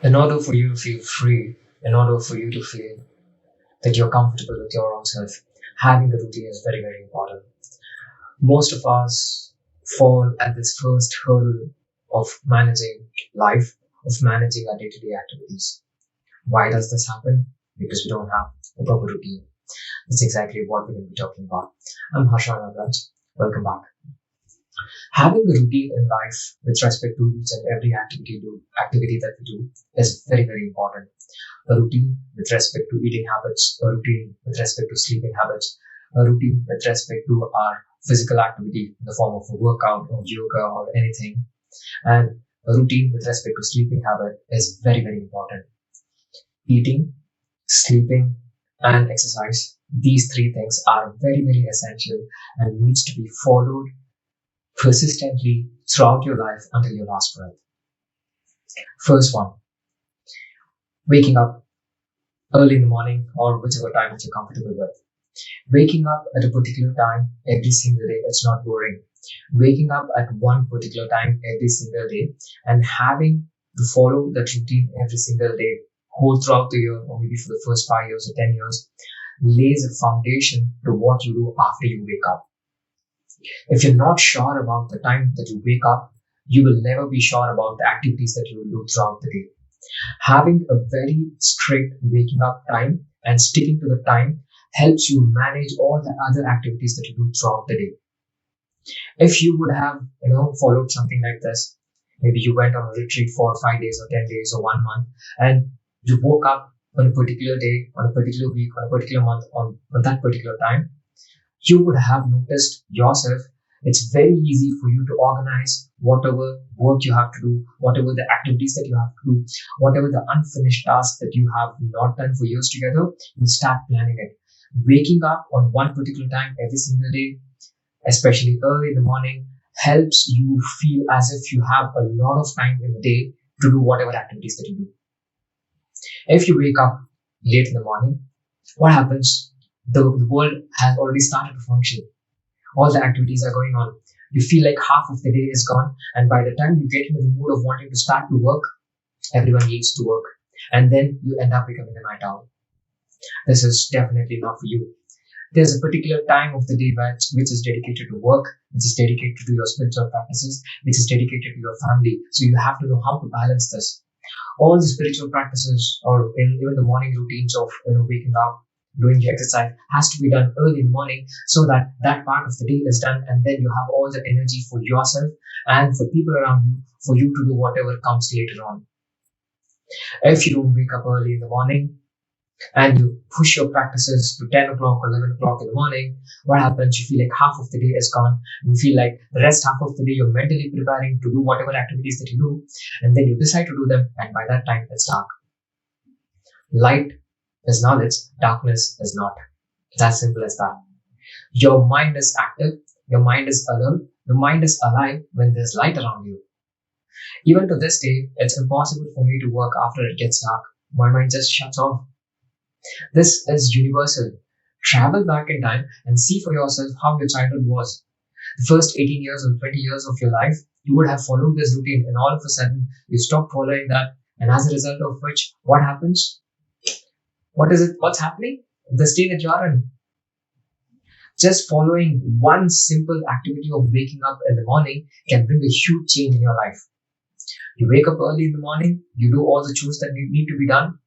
In order for you to feel free, in order for you to feel that you're comfortable with your own self, having a routine is very, very important. Most of us fall at this first hurdle of managing life, of managing our day-to-day activities. Why does this happen? Because we don't have a proper routine. That's exactly what we're going to be talking about. I'm Harsha Nagaraj. Welcome back. Having a routine in life with respect to each and every activity that we do is very, very important. A routine with respect to eating habits, a routine with respect to sleeping habits, a routine with respect to our physical activity in the form of a workout or yoga or anything, and a routine with respect to sleeping habit is very, very important. Eating, sleeping, and exercise. These three things are very, very essential and needs to be followed persistently throughout your life until your last breath. First one, waking up early in the morning or whichever time that you're comfortable with. Waking up at a particular time every single day, it's not boring. Waking up at one particular time every single day and having to follow that routine every single day, whole throughout the year, or maybe for the first 5 years or 10 years, lays a foundation to what you do after you wake up. If you're not sure about the time that you wake up, you will never be sure about the activities that you will do throughout the day. Having a very strict waking up time and sticking to the time helps you manage all the other activities that you do throughout the day. If you would have, followed something like this, maybe you went on a retreat for 5 days or 10 days or 1 month, and you woke up on a particular day, on a particular week, on a particular month, on that particular time, you would have noticed yourself. It's very easy for you to organize whatever work you have to do, whatever the activities that you have to do, whatever the unfinished tasks that you have not done for years together, you start planning it. Waking up on one particular time every single day, especially early in the morning, helps you feel as if you have a lot of time in the day to do whatever activities that you do. If you wake up late in the morning, what happens? The world has already started to function. All the activities are going on. You feel like half of the day is gone, and by the time you get into the mood of wanting to start to work, everyone leaves to work, and then you end up becoming a night owl. This is definitely not for you. There's a particular time of the day which is dedicated to work, which is dedicated to your spiritual practices, which is dedicated to your family. So you have to know how to balance this. All the spiritual practices, or even the morning routines of waking up, doing your exercise, has to be done early in the morning so that that part of the day is done, and then you have all the energy for yourself and for people around you for you to do whatever comes later on. If you don't wake up early in the morning and you push your practices to 10 o'clock or 11 o'clock in the morning, what happens? You feel like half of the day is gone. You feel like the rest half of the day you're mentally preparing to do whatever activities that you do, and then you decide to do them, and by that time it's dark. Light is knowledge, darkness is not. It's as simple as that. Your mind is active, your mind is alert, your mind is alive when there's light around you. Even to this day, it's impossible for me to work after it gets dark. My mind just shuts off. This is universal. Travel back in time and see for yourself how your childhood was. The first 18 years or 20 years of your life, you would have followed this routine, and all of a sudden, you stop following that. And as a result of which, what happens? What is it? What's happening? The state that you are in. Just following one simple activity of waking up in the morning can bring a huge change in your life. You wake up early in the morning, you do all the chores that need to be done,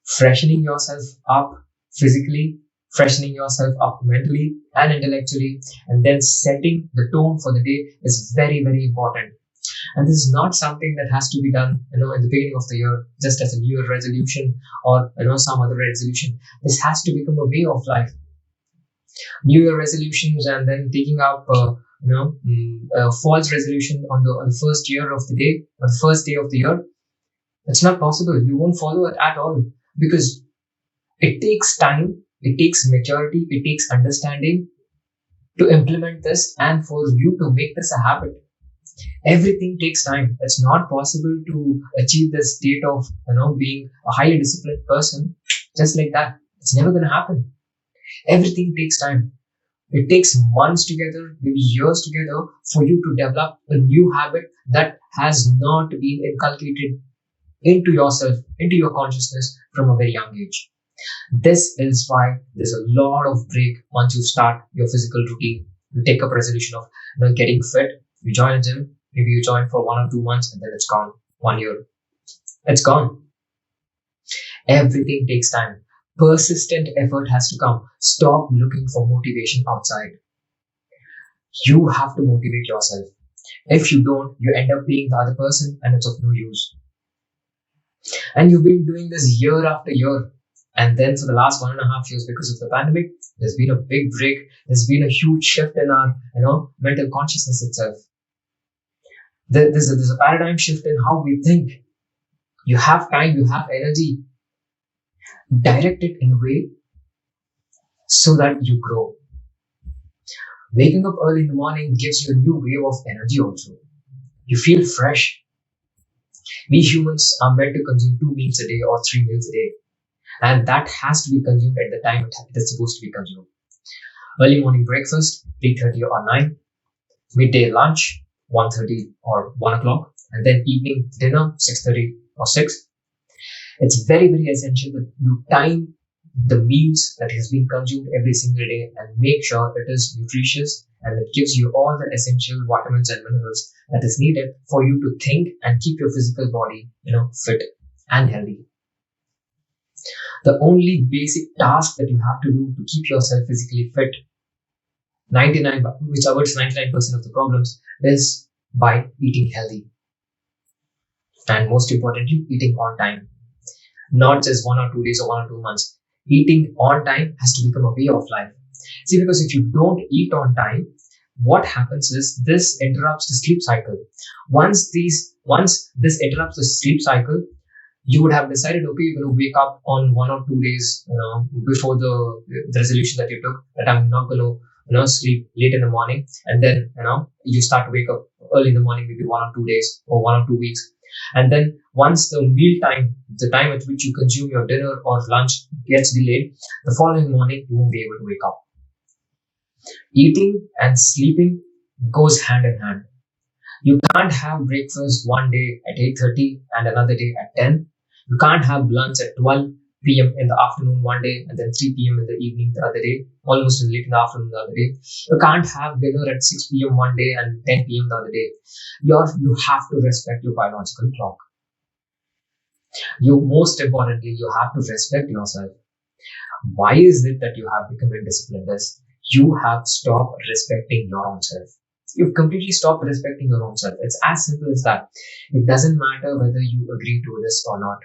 freshening yourself up physically, freshening yourself up mentally and intellectually, and then setting the tone for the day is very, very important. And this is not something that has to be done, in the beginning of the year, just as a New Year resolution or, some other resolution. This has to become a way of life. New Year resolutions and then taking up, a false resolution on the first year of the day, on the first day of the year, it's not possible. You won't follow it at all because it takes time, it takes maturity, it takes understanding to implement this and for you to make this a habit. Everything takes time. It's not possible to achieve this state of, being a highly disciplined person just like that. It's never going to happen. Everything takes time. It takes months together, maybe years together for you to develop a new habit that has not been inculcated into yourself, into your consciousness from a very young age. This is why there's a lot of break once you start your physical routine. You take up a resolution of getting fit, you join a gym, maybe you join for 1 or 2 months and then it's gone. 1 year. It's gone. Everything takes time. Persistent effort has to come. Stop looking for motivation outside. You have to motivate yourself. If you don't, you end up being the other person and it's of no use. And you've been doing this year after year. And then for the last 1.5 years, because of the pandemic, there's been a big break. There's been a huge shift in our, mental consciousness itself. There's a paradigm shift in how we think. You have time, you have energy. Direct it in a way so that you grow. Waking up early in the morning gives you a new wave of energy also. You feel fresh. We humans are meant to consume 2 meals a day or 3 meals a day. And that has to be consumed at the time it is supposed to be consumed. Early morning breakfast, 8:30 or 9. Midday lunch, 1:30 or 1 o'clock. And then evening dinner, 6:30 or 6. It's very, very essential that you time the meals that has been consumed every single day and make sure it is nutritious and it gives you all the essential vitamins and minerals that is needed for you to think and keep your physical body, fit and healthy. The only basic task that you have to do to keep yourself physically fit, which averts 99% of the problems, is by eating healthy. And most importantly, eating on time. Not just 1 or 2 days or 1 or 2 months. Eating on time has to become a way of life. See, because if you don't eat on time, what happens is this interrupts the sleep cycle. Once this interrupts the sleep cycle, you would have decided, okay, you're going to wake up on 1 or 2 days, before the resolution that you took, that I'm not going to, sleep late in the morning. And then, you start to wake up early in the morning, maybe 1 or 2 days or 1 or 2 weeks. And then once the meal time, the time at which you consume your dinner or lunch gets delayed, the following morning you won't be able to wake up. Eating and sleeping goes hand in hand. You can't have breakfast one day at 8:30 and another day at 10. You can't have lunch at 12 p.m. in the afternoon one day and then 3 p.m. in the evening the other day, almost late in the afternoon the other day. You can't have dinner at 6 p.m. one day and 10 p.m. the other day. You have to respect your biological clock. Most importantly, you have to respect yourself. Why is it that you have become indisciplined? You have stopped respecting your own self. You've completely stopped respecting your own self. It's as simple as that. It doesn't matter whether you agree to this or not.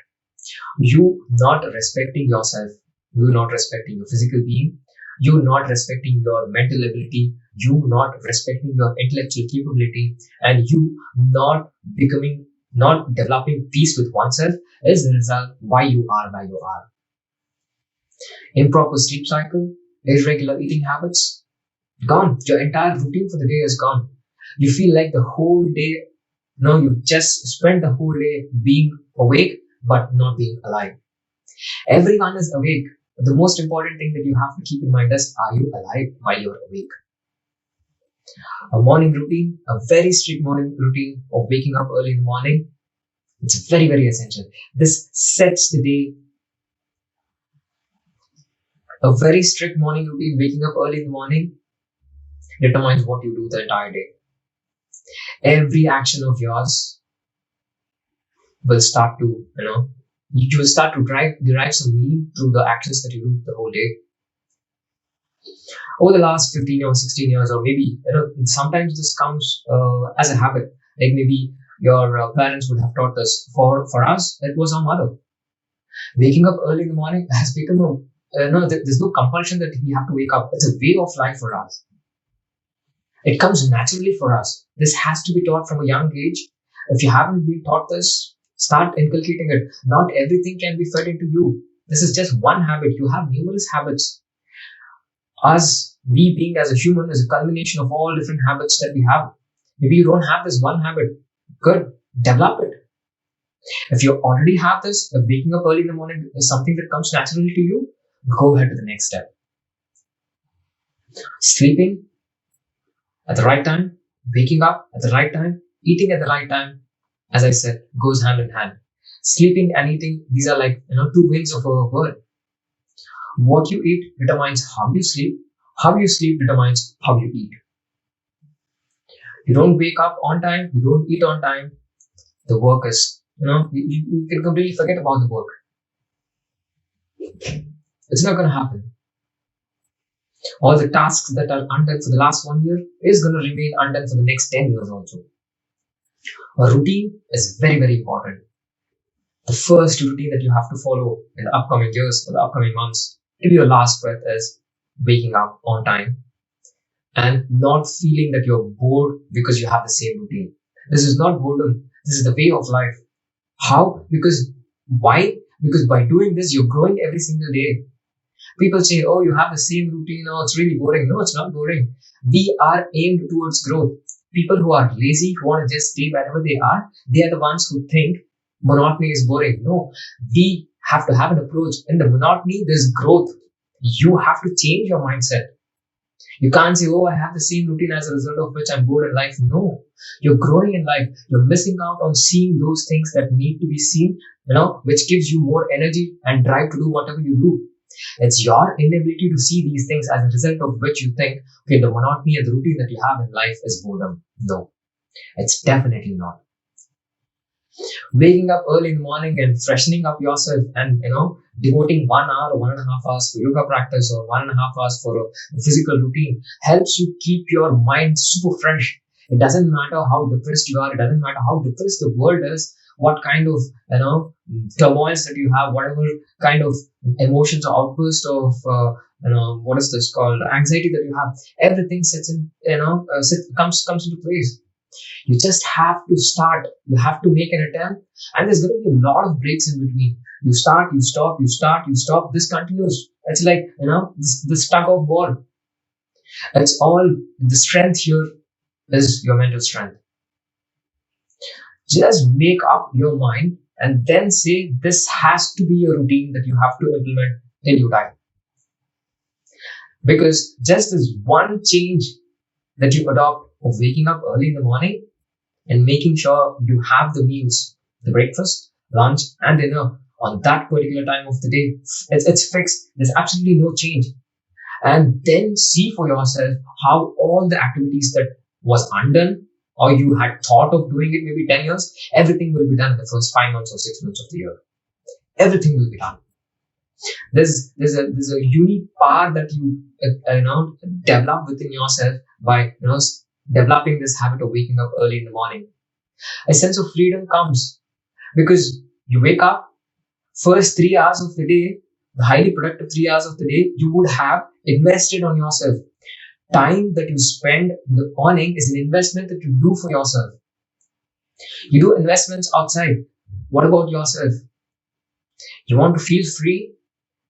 You not respecting yourself, you not respecting your physical being, you not respecting your mental ability, you not respecting your intellectual capability, and you not developing peace with oneself is the result why you are where you are. Improper sleep cycle, irregular eating habits, gone. Your entire routine for the day is gone. You feel like the whole day, you just spent the whole day being awake but not being alive. Everyone is awake. But the most important thing that you have to keep in mind is, are you alive while you're awake? A morning routine, a very strict morning routine of waking up early in the morning, it's very, very essential. This sets the day. A very strict morning routine, waking up early in the morning, determines what you do the entire day. Every action of yours will start to, you will start to derive some meaning through the actions that you do the whole day. Over the last 15 or 16 years, or maybe, sometimes this comes as a habit. Like maybe your parents would have taught this. For us, it was our mother. Waking up early in the morning has become there's no compulsion that we have to wake up. It's a way of life for us. It comes naturally for us. This has to be taught from a young age. If you haven't been taught this, start inculcating it. Not everything can be fed into you. This is just one habit. You have numerous habits. We being as a human is a culmination of all different habits that we have. Maybe you don't have this one habit. Good. Develop it. If you already have this, if waking up early in the morning is something that comes naturally to you, go ahead to the next step. Sleeping at the right time, waking up at the right time, eating at the right time, as I said, goes hand in hand. Sleeping and eating, these are like, two wings of a bird. What you eat determines how you sleep. How you sleep determines how you eat. You don't wake up on time, you don't eat on time, the work is, you can completely forget about the work. It's not going to happen. All the tasks that are undone for the last 1 year is going to remain undone for the next 10 years also. A routine is very, very important. The first routine that you have to follow in the upcoming years or the upcoming months till your last breath is waking up on time and not feeling that you're bored because you have the same routine. This is not boredom. This is the way of life. How? Why? Because by doing this, you're growing every single day. People say, oh, you have the same routine. Oh, it's really boring. No, it's not boring. We are aimed towards growth. People who are lazy, who want to just stay wherever they are the ones who think monotony is boring. No, we have to have an approach. In the monotony, there's growth. You have to change your mindset. You can't say, oh, I have the same routine as a result of which I'm bored in life. No, you're growing in life. You're missing out on seeing those things that need to be seen, which gives you more energy and drive to do whatever you do. It's your inability to see these things as a result of which you think, okay, the monotony and the routine that you have in life is boredom. No, it's definitely not. Waking up early in the morning and freshening up yourself and, devoting 1 hour or 1.5 hours for yoga practice or 1.5 hours for a physical routine helps you keep your mind super fresh. It doesn't matter how depressed you are. It doesn't matter how depressed the world is, what kind of, turmoils that you have, whatever kind of emotions or outburst of, what is this called, anxiety that you have, everything comes into place. You just have to start. You have to make an attempt, and there's going to be a lot of breaks in between. You start, you stop, you start, you stop. This continues. It's like, this tug of war. It's all the strength here is your mental strength. Just make up your mind and then say this has to be a routine that you have to implement till you die. Because just this one change that you adopt of waking up early in the morning and making sure you have the meals, the breakfast, lunch, and dinner on that particular time of the day. It's fixed. There's absolutely no change. And then see for yourself how all the activities that was undone or you had thought of doing it maybe 10 years, everything will be done in the first 5 months or 6 months of the year. Everything will be done. There's a unique power that you develop within yourself by developing this habit of waking up early in the morning. A sense of freedom comes because you wake up, first 3 hours of the day, the highly productive 3 hours of the day, you would have invested on yourself. Time that you spend in the morning is an investment that you do for yourself. You do investments outside. What about yourself? You want to feel free?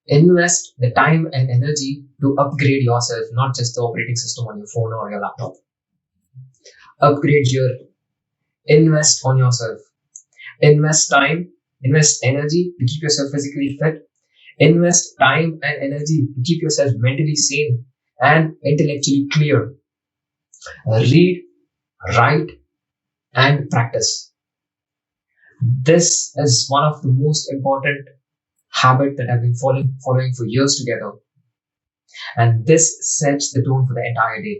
Invest the time and energy to upgrade yourself, not just the operating system on your phone or your laptop. Upgrade your, invest on yourself. Invest time, invest energy to keep yourself physically fit. Invest time and energy to keep yourself mentally sane and intellectually clear. Read, write, and practice. This is one of the most important habit that I've been following for years together. And this sets the tone for the entire day.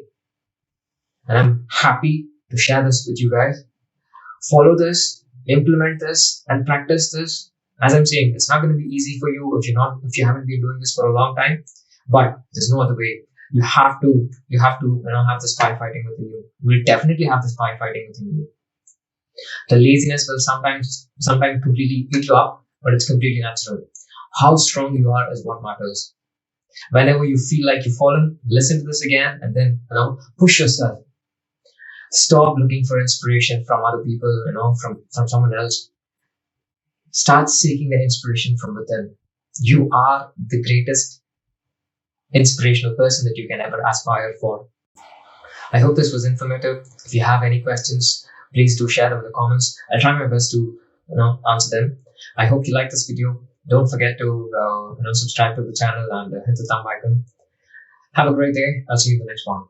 And I'm happy to share this with you guys. Follow this, implement this, and practice this. As I'm saying, it's not going to be easy for you if you haven't been doing this for a long time, but there's no other way. You have to have this firefighting within you. You will definitely have this firefighting within you. The laziness will sometimes completely eat you up, but it's completely natural. How strong you are is what matters. Whenever you feel like you've fallen, listen to this again and then, push yourself. Stop looking for inspiration from other people, from someone else. Start seeking the inspiration from within. You are the greatest inspirational person that you can ever aspire for. I hope this was informative. If you have any questions, please do share them in the comments. I'll try my best to, answer them. I hope you like this video. Don't forget to, subscribe to the channel and hit the thumb icon. Have a great day. I'll see you in the next one.